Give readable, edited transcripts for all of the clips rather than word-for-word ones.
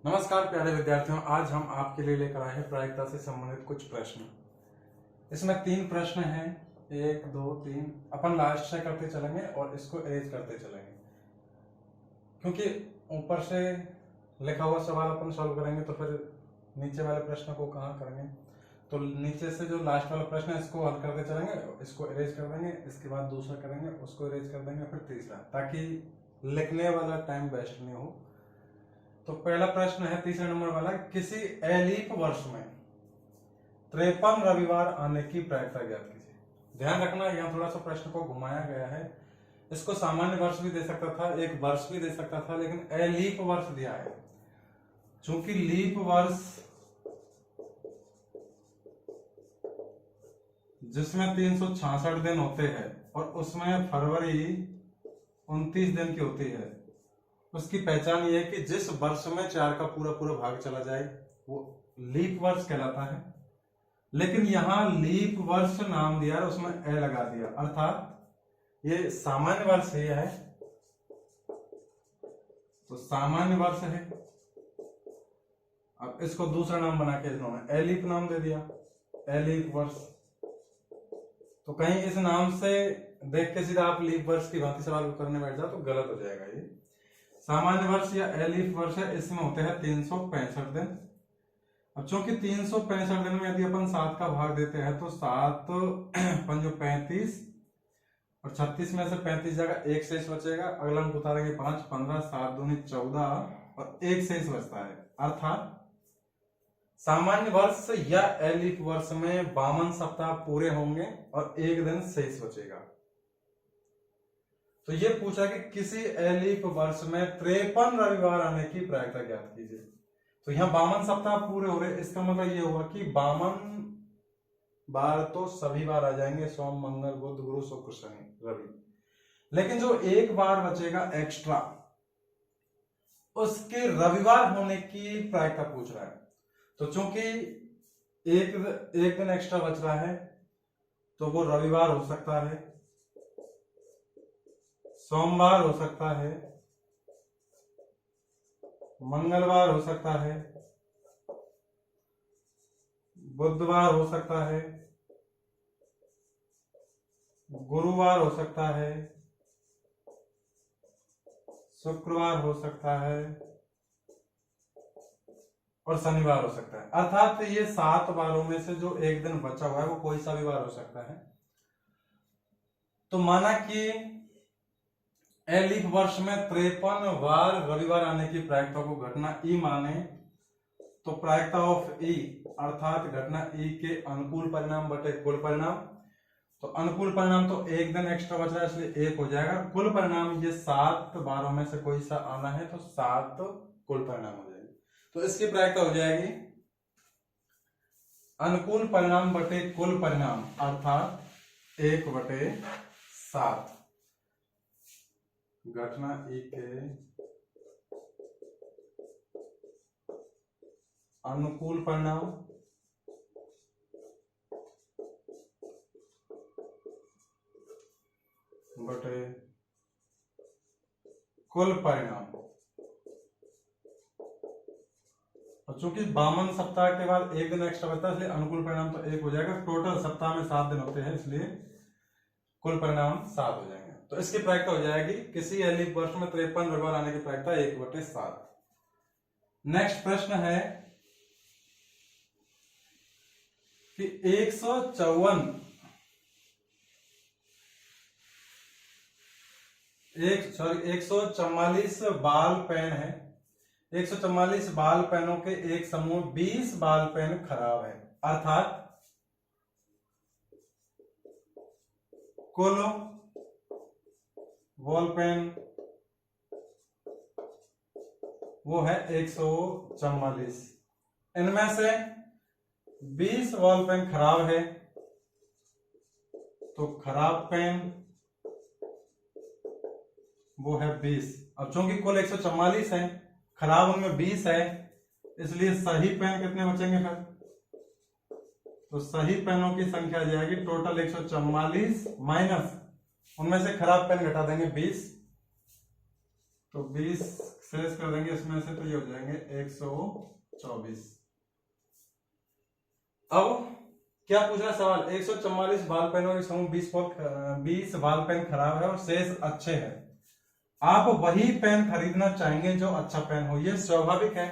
नमस्कार प्यारे विद्यार्थियों, आज हम आपके लिए लेकर आए हैं प्रायिकता से संबंधित कुछ प्रश्न। इसमें 3 प्रश्न हैं, 1 2 3। अपन लास्ट से करते चलेंगे और इसको अरेंज करते चलेंगे, क्योंकि ऊपर से लिखा हुआ सवाल अपन सॉल्व करेंगे तो फिर नीचे वाले प्रश्न को कहाँ करेंगे। तो नीचे से जो लास्ट वाला प्रश्न है इसको हल करते चलेंगे, इसको अरेंज कर देंगे, इसके बाद दूसरा करेंगे, उसको अरेंज कर देंगे, फिर तीसरा, ताकि लिखने वाला टाइम वेस्ट नहीं हो। तो पहला प्रश्न है तीसरे नंबर वाला, किसी अलीफ वर्ष में 53 रविवार आने की प्रायिकता ज्ञात कीजिए। ध्यान रखना, यहाँ थोड़ा सा प्रश्न को घुमाया गया है। इसको सामान्य वर्ष भी दे सकता था, एक वर्ष भी दे सकता था, लेकिन अलीफ वर्ष दिया है। चूंकि लीप वर्ष जिसमें 366 दिन होते हैं और उसमें फरवरी 29 दिन की होती है, उसकी पहचान ये है कि जिस वर्ष में 4 का पूरा पूरा भाग चला जाए वो लीप वर्ष कहलाता है। लेकिन यहां लीप वर्ष नाम दिया और उसमें ए लगा दिया, अर्थात ये सामान्य वर्ष है, तो सामान्य वर्ष है। अब इसको दूसरा नाम बना के इन्होंने एलीप नाम दे दिया, एलीप वर्ष। तो कहीं इस नाम से देख के सीधा आप लीप वर्ष की भांति सवाल करने बैठ जाओ तो गलत हो जाएगा। ये सामान्य वर्ष या एलीफ वर्ष है, इसमें होते हैं 365 दिन। अब चूंकि 365 दिन में यदि अपन 7 का भाग देते हैं तो 7 पंजो 35 और 36 में से 35 जगह 1 शेष बचेगा, अगला अंक उतारेंगे 5, 15, 7 दूनी 14 और 1 शेष बचता है। अर्थात सामान्य वर्ष या एलीफ वर्ष में 52 सप्ताह पूरे होंगे और 1 दिन शेष बचेगा। तो ये पूछा कि किसी एलीफ वर्ष में 53 रविवार आने की प्रायिकता ज्ञात कीजिए। तो यहाँ 52 सप्ताह पूरे हो रहे, इसका मतलब ये हुआ कि 52 बार तो सभी बार आ जाएंगे, सोम मंगल बुध गुरु शुक्र शनि रवि। लेकिन जो एक बार बचेगा एक्स्ट्रा, उसके रविवार होने की प्रायिकता पूछ रहा है। तो चूंकि एक दिन एक्स्ट्रा बच रहा है तो वो रविवार हो सकता है, सोमवार हो सकता है, मंगलवार हो सकता है, बुधवार हो सकता है, गुरुवार हो सकता है, शुक्रवार हो सकता है और शनिवार हो सकता है। अर्थात ये 7 बारों में से जो एक दिन बचा हुआ है वो कोई सा भी बार हो सकता है। तो माना कि एलीफ वर्ष में 53 बार रविवार आने की प्रायिकता को घटना ई माने, तो प्रायिकता ऑफ ई अर्थात घटना ई के अनुकूल परिणाम बटे कुल परिणाम। तो अनुकूल परिणाम तो एक दिन एक्स्ट्रा बच रहा है इसलिए 1 हो जाएगा। कुल परिणाम ये 7 बारों में से कोई सा आना है तो 7 कुल परिणाम हो जाएगी। तो इसकी प्रायिकता हो जाएगी अनुकूल परिणाम बटे कुल परिणाम अर्थात 1/7। घटना ई के अनुकूल परिणाम बटे कुल परिणाम। और चूंकि 52 सप्ताह के बाद एक दिन एक्स्ट्रा बचता है इसलिए अनुकूल परिणाम तो 1 हो जाएगा। टोटल सप्ताह में 7 दिन होते हैं इसलिए कुल परिणाम 7 हो जाएंगे। तो इसकी प्रायिकता हो जाएगी किसी एलीफ वर्ष में 53 रविवार आने की प्रायिकता 1/7। नेक्स्ट प्रश्न है कि 144 बाल पेन है। 144 बाल पेनों के एक समूह 20 बाल पेन खराब है, अर्थात कुल बॉल पेन वो है 144। इनमें से 20 बॉल पेन खराब है, तो खराब पेन वो है 20। अब चूंकि कुल 144 है, खराब उनमें 20 है, इसलिए सही पेन कितने बचेंगे फिर? तो सही पेनों की संख्या आ जाएगी टोटल 144 माइनस उनमें से खराब पेन घटा देंगे 20, तो 20 शेष कर देंगे इसमें से, तो ये हो जाएंगे 124। अब क्या पूछा सवाल, 144 बॉल पेनों के समूह 20 बॉल पेन खराब है और शेष अच्छे हैं, आप वही पेन खरीदना चाहेंगे जो अच्छा पेन हो। ये स्वाभाविक है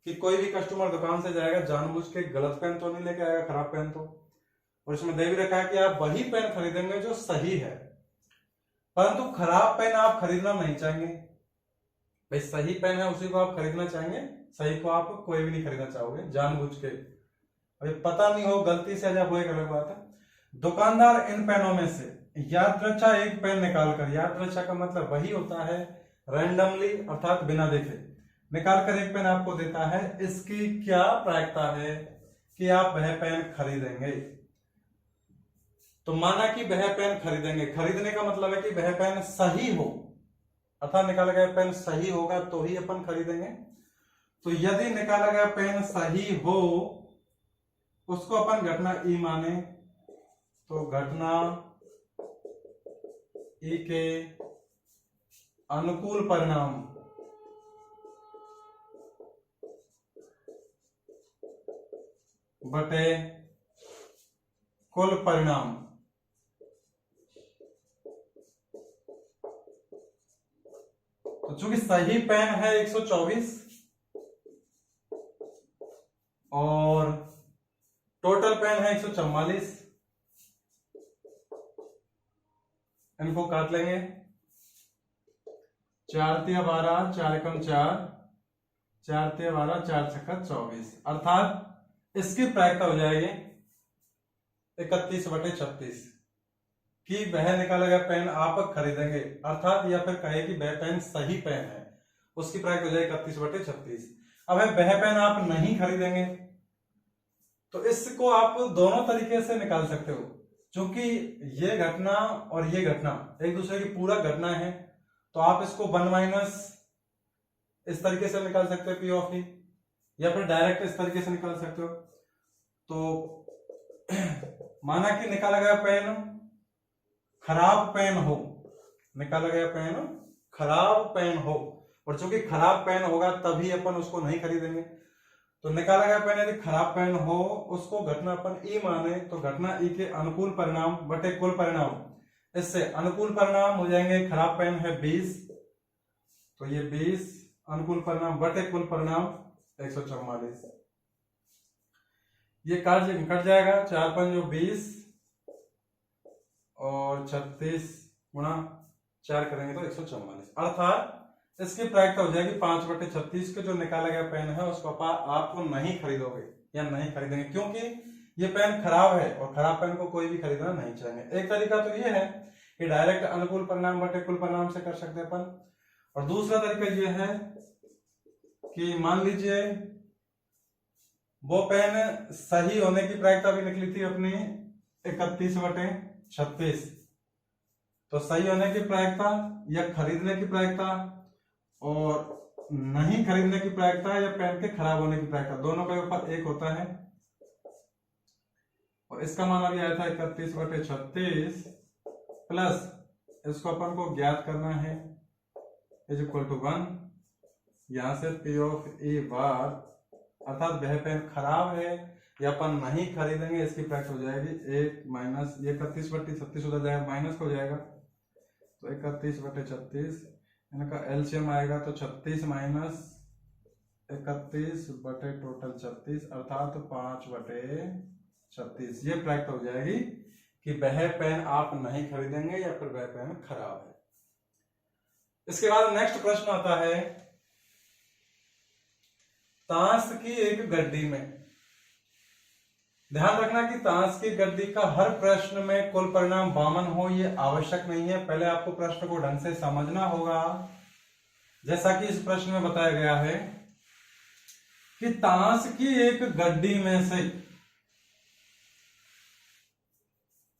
कि कोई भी कस्टमर दुकान से जाएगा जानबूझ के गलत पेन तो नहीं लेके आएगा, खराब पेन तो। और इसमें दे भी रखा है कि आप वही पेन खरीदेंगे जो सही है, परंतु खराब पेन आप खरीदना नहीं चाहेंगे। भाई सही पेन है उसी को आप खरीदना चाहेंगे, सही को आप कोई भी नहीं खरीदना चाहोगे जानबूझ के। अभी पता नहीं हो गलती से जब वो एक अलग बात है। दुकानदार इन पेनों में से यादृच्छा एक पेन निकालकर, यादृच्छा का मतलब वही होता है रैंडमली अर्थात बिना देखे निकालकर एक पेन आपको देता है, इसकी क्या प्रायिकता है कि आप वह पेन खरीदेंगे। तो माना कि वह पेन खरीदेंगे, खरीदने का मतलब है कि वह पेन सही हो, अर्थात निकाला गया पेन सही होगा तो ही अपन खरीदेंगे। तो यदि निकाला गया पेन सही हो उसको अपन घटना ई माने, तो घटना ई के अनुकूल परिणाम बटे कुल परिणाम। तो चूंकि सही पेन है 124 और टोटल पेन है 144, इनको काट लेंगे, 4 तिया 12, 4 एकम 4, 4 तिया 12, 4 छक्का 24, अर्थात इसकी प्रायिकता हो जाएगी 31/36 कि वह निकाला गया पेन आप खरीदेंगे, अर्थात या फिर कहे कि वह पेन सही पेन है, उसकी प्रायिकता हो जाएगी 31/36। अब वह पेन आप नहीं खरीदेंगे तो इसको आप दोनों तरीके से निकाल सकते हो, क्योंकि ये घटना और ये घटना एक दूसरे की पूरा घटना है, तो आप इसको 1 - इस तरीके से निकाल सकते हो पी ऑफ ई, या फिर डायरेक्ट इस तरीके से निकाल सकते हो। तो माना कि निकाला गया पेन खराब पेन हो, निकाला गया पेन खराब पेन हो, और चूंकि खराब पेन होगा तभी अपन उसको नहीं खरीदेंगे। तो निकाला गया पेन यदि खराब पेन हो उसको घटना अपन ई माने, तो घटना ई के अनुकूल परिणाम बटे कुल परिणाम, इससे अनुकूल परिणाम हो जाएंगे, खराब पेन है 20, तो ये 20 अनुकूल परिणाम बटे कुल परिणाम 144। ये कट जाएगा, 4 पंजो 20 और 36 गुणा 4 करेंगे तो 144, अर्थात इसकी प्रायिकता हो जाएगी 5/36 के जो निकाला गया पेन है उसको आपको नहीं खरीदोगे या नहीं खरीदेंगे, क्योंकि ये पेन खराब है और खराब पेन को कोई भी खरीदना नहीं चाहेंगे। एक तरीका तो ये है कि डायरेक्ट अनुकूल परिणाम बटे कुल परिणाम से कर सकते हैं अपन, और दूसरा तरीका ये है कि मान लीजिए वो पेन सही होने की प्रायिकता भी निकली थी अपनी 31/36, तो सही होने की प्रायिकता या खरीदने की प्रायिकता और नहीं खरीदने की प्रायिकता या पेन के खराब होने की प्रायिकता दोनों के ऊपर 1 होता है, और इसका मान अभी आया था 31/36 प्लस इसको अपन को ज्ञात करना है इज इक्वल टू 1, यहां से पी ऑफ ए बार, अर्थात वह पेन खराब है या अपन नहीं खरीदेंगे, इसकी प्रायिकता हो जाएगी 1 माइनस ये 31/36 उधर जाएगा माइनस हो जाएगा, तो 31/36 इनका एलसीएम आएगा तो 36 माइनस 31 बटे टोटल 36 अर्थात 5/36। ये प्रायिकता हो जाएगी कि वह पेन आप नहीं खरीदेंगे या फिर वह पेन खराब है। इसके बाद नेक्स्ट प्रश्न आता है, ताश की एक गड्डी में, ध्यान रखना कि ताश की गड्डी का हर प्रश्न में कुल परिणाम 52 हो ये आवश्यक नहीं है, पहले आपको प्रश्न को ढंग से समझना होगा। जैसा कि इस प्रश्न में बताया गया है कि ताश की एक गड्डी में से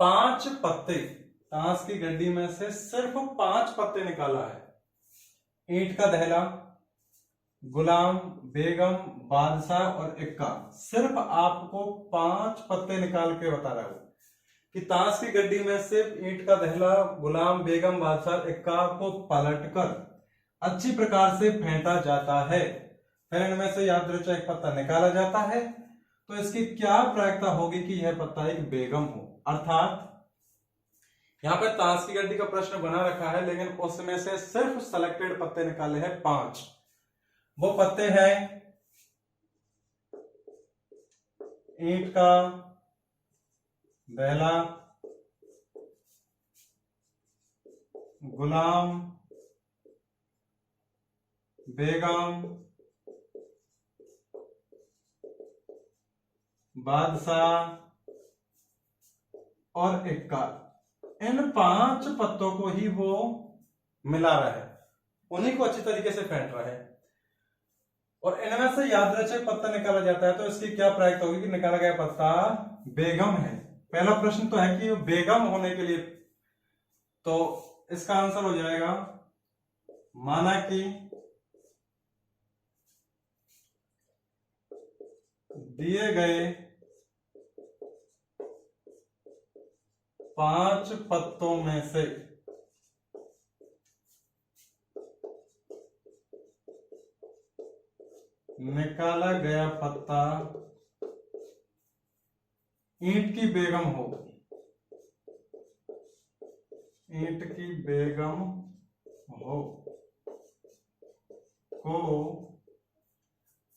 5 पत्ते, ताश की गड्डी में से सिर्फ 5 पत्ते निकाला है, ईंट का दहला, गुलाम, बेगम, बादशाह और इक्का, सिर्फ आपको 5 पत्ते निकाल के बता रहा हूं कि ताश की गड्डी में सिर्फ ईंट का दहला, गुलाम, बेगम, बादशाह, इक्का को पलटकर अच्छी प्रकार से फेंटा जाता है। फिर इनमें से यादृच्छिक एक पत्ता निकाला जाता है, तो इसकी क्या प्रायिकता होगी कि यह पत्ता एक बेगम हो। अर्थात यहाँ पे ताश की गड्डी का प्रश्न बना रखा है, लेकिन उसमें से सिर्फ सेलेक्टेड पत्ते निकाले हैं 5। वो पत्ते हैं ईंट का, बेला, गुलाम, बेगम, बादशाह और इक्का। इन 5 पत्तों को ही वो मिला रहा है, उन्हीं को अच्छी तरीके से फेंट रहा है। और इनमें से यादृच्छिक पत्ता निकाला जाता है, तो इसकी क्या प्रायिकता होगी कि निकाला गया पत्ता बेगम है। पहला प्रश्न तो है कि बेगम होने के लिए, तो इसका आंसर हो जाएगा माना कि दिए गए 5 पत्तों में से निकाला गया पत्ता ईंट की बेगम हो, ईंट की बेगम हो को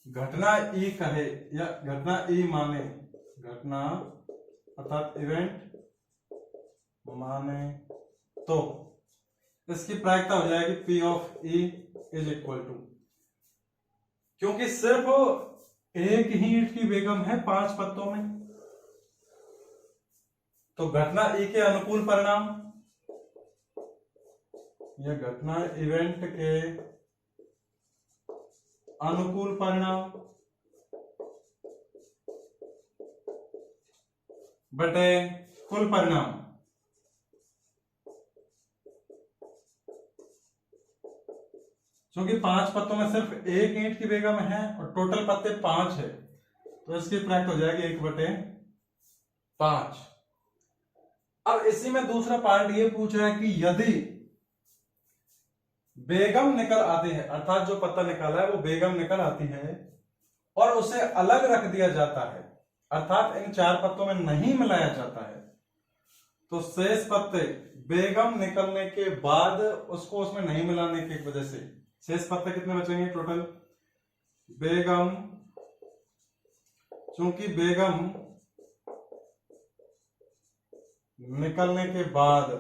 घटना ई कहे या घटना ई माने, घटना अर्थात इवेंट माने, तो इसकी प्रायिकता हो जाएगी P of E is equal to, क्योंकि सिर्फ एक ही ईंट की बेगम है 5 पत्तों में, तो घटना ई के अनुकूल परिणाम या घटना इवेंट के अनुकूल परिणाम बटे कुल परिणाम, क्योंकि 5 पत्तों में सिर्फ एक ईंट की बेगम है और टोटल पत्ते 5 है, तो इसकी प्रायिकता हो जाएगी 1/5। अब इसी में दूसरा पार्ट ये पूछ रहा है कि यदि बेगम निकल आती है, अर्थात जो पत्ता निकाला है वो बेगम निकल आती है और उसे अलग रख दिया जाता है, अर्थात इन 4 पत्तों में नहीं मिलाया जाता है, तो शेष पत्ते बेगम निकलने के बाद उसको उसमें नहीं मिलाने की वजह से शेष पत्ते कितने बचेंगे टोटल? बेगम, चूंकि बेगम निकलने के बाद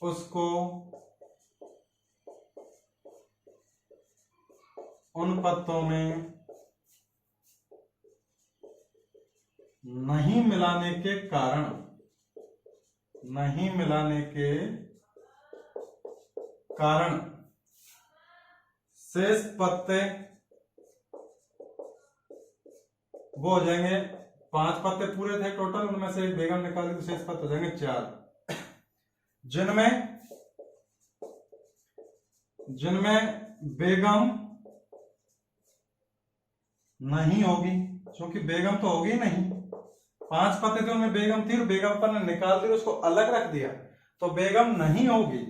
उसको उन पत्तों में नहीं मिलाने के कारण, नहीं मिलाने के कारण शेष पत्ते वो हो जाएंगे, 5 पत्ते पूरे थे टोटल, उनमें से एक बेगम निकाली तो शेष पत्ते हो जाएंगे 4, जिनमें बेगम नहीं होगी, क्योंकि बेगम तो होगी नहीं, 5 पत्ते थे उनमें बेगम थी और बेगम पर ने निकाल दी, उसको अलग रख दिया, तो बेगम नहीं होगी।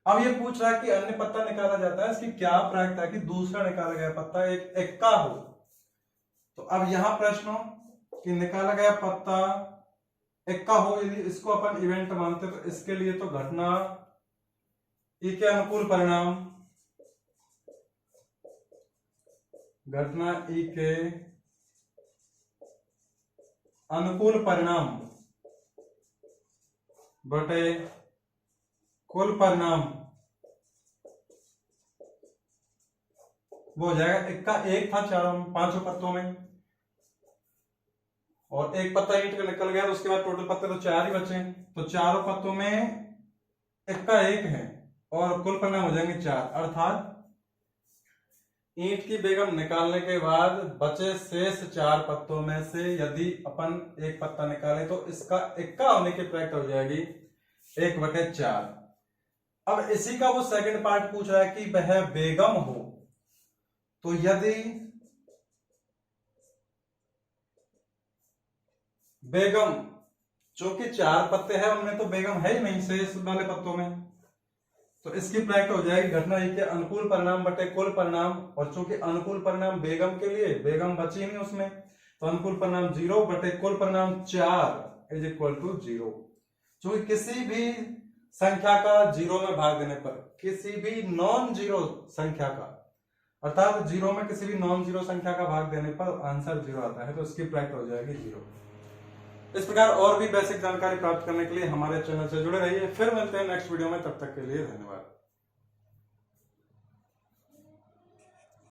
अब ये पूछ रहा है कि अन्य पत्ता निकाला जाता है, इसकी क्या प्रायिकता है कि दूसरा निकाला गया पत्ता एक इक्का हो। तो अब यहां प्रश्न कि निकाला गया पत्ता इक्का हो, यदि इसको अपन इवेंट मानते तो इसके लिए तो घटना ई के अनुकूल परिणाम, घटना ई के अनुकूल परिणाम बटे कुल परिणाम वो हो जाएगा, इक्का एक था 5 पत्तों में और एक पत्ता ईंट का निकल गया, तो उसके बाद टोटल पत्ते तो 4 ही बचे, तो 4 पत्तों में इक्का एक है और कुल परिणाम हो जाएंगे 4, अर्थात ईंट की बेगम निकालने के बाद बचे शेष 4 पत्तों में से यदि अपन एक पत्ता निकाले तो इसका इक्का होने की प्रायिकता हो जाएगी 1/4। अब इसी का वो सेकंड पार्ट पूछ रहा है कि वह बेगम हो, तो यदि बेगम, जो कि 4 पत्ते हैं उनमें तो बेगम है ही नहीं शेष वाले पत्तों में, तो इसकी प्रायिकता हो जाएगी घटना ई के अनुकूल परिणाम बटे कुल परिणाम, और चूंकि अनुकूल परिणाम बेगम के लिए, बेगम बची नहीं उसमें, तो अनुकूल परिणाम 0 बटे कुल परिणाम 4 इज इक्वल टू 0। चूंकि किसी भी संख्या का 0 में भाग देने पर, किसी भी नॉन जीरो संख्या का, अर्थात 0 में किसी भी नॉन जीरो संख्या का भाग देने पर आंसर 0 आता है, तो इसकी प्रायिकता हो जाएगी 0। इस प्रकार और भी बेसिक जानकारी प्राप्त करने के लिए हमारे चैनल से जुड़े रहिए। फिर मिलते हैं नेक्स्ट वीडियो में, तब तक के लिए धन्यवाद।